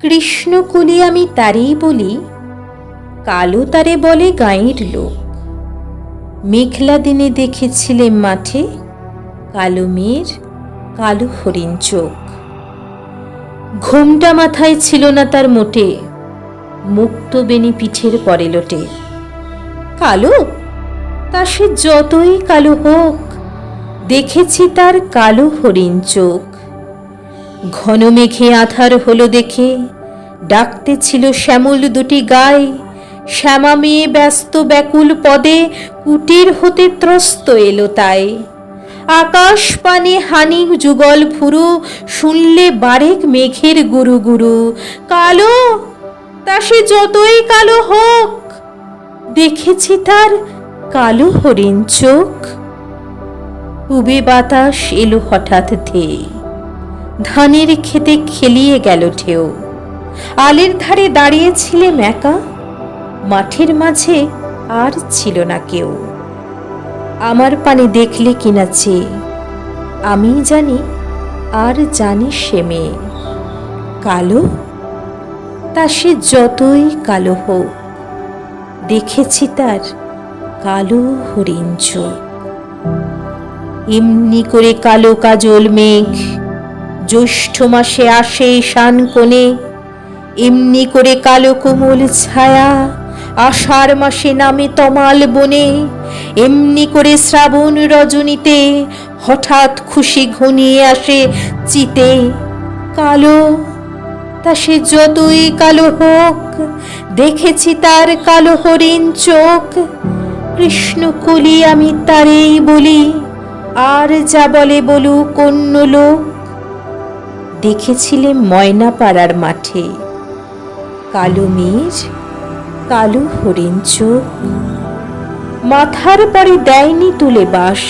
কৃষ্ণকলি আমি তারেই বলি, কালো তারে বলে গাঁয়ের লোক। মেঘলা দিনে দেখেছিলেম মাঠে, কালো মেয়ের কালো হরিণ চোখ। ঘোমটা মাথায় ছিল না তার মোটে, মুক্ত বেনি পিঠের পরে লোটে। কালো তা সে যতই কালো হোক, দেখেছি তার কালো হরিণ চোখ। ঘন মেঘে আধার হলো দেখে, ডাকতেছিল শ্যামল দুটি গায়ে। শ্যামা মেয়ে ব্যস্ত ব্যাকুল পদে, কুটির হতে ত্রস্ত এলো তাই। আকাশ পানে হানি যুগল ফুরু, শুনলে বারেক মেঘের গুরু গুরু। কালো তা সে যতই কালো হোক, দেখেছি তার কালো হরিণ চোখ। উবে বাতাস এলো হঠাৎ ধেয়ে, ধানের খেতে খেলিয়ে গেল ঢেউ। আলের ধারে দাঁড়িয়েছিলেম একা, মাঠের মাঝে আর ছিল না কেউ। আমার পানে দেখলে কিনা চেয়ে, আমি জানি আর জানি সে মেয়ে। কালো তা সে যতই কালো হোক, দেখেছি তার কালো হরিণ চোখ। এমনি করে কালো কাজল মেঘ জ্যৈষ্ঠ মাসে আসে শান কোণে। এমনি করে কালো কোমল ছায়া আষাঢ় মাসে নামে তমাল বনে। এমনি করে শ্রাবণ রজনীতে হঠাৎ খুশি ঘনিয়ে আসে চিতে। কালো তা সে যতই কালো হোক, দেখেছি তার কালো হরিণ চোখ। কৃষ্ণকলি আমি তারেই বলি, আর যা বলে বলুক অন্য লোক। দেখেছিলে ময়না পাড়ার মাঠে, কালো মেয়ের কালো হরিণ চোখ। মাথার পরে দেয়নি তুলে বাস,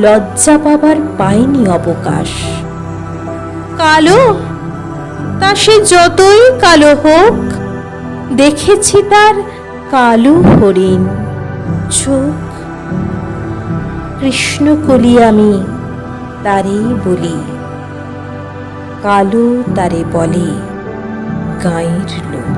লজ্জা পাবার পায়নি অবকাশ। কালো তা সে যতই কালো হোক, দেখেছি তার কালো হরিণ চোখ। কৃষ্ণকলি আমি তারেই বলি, কালো তারে বলে গাঁয়ের লোক।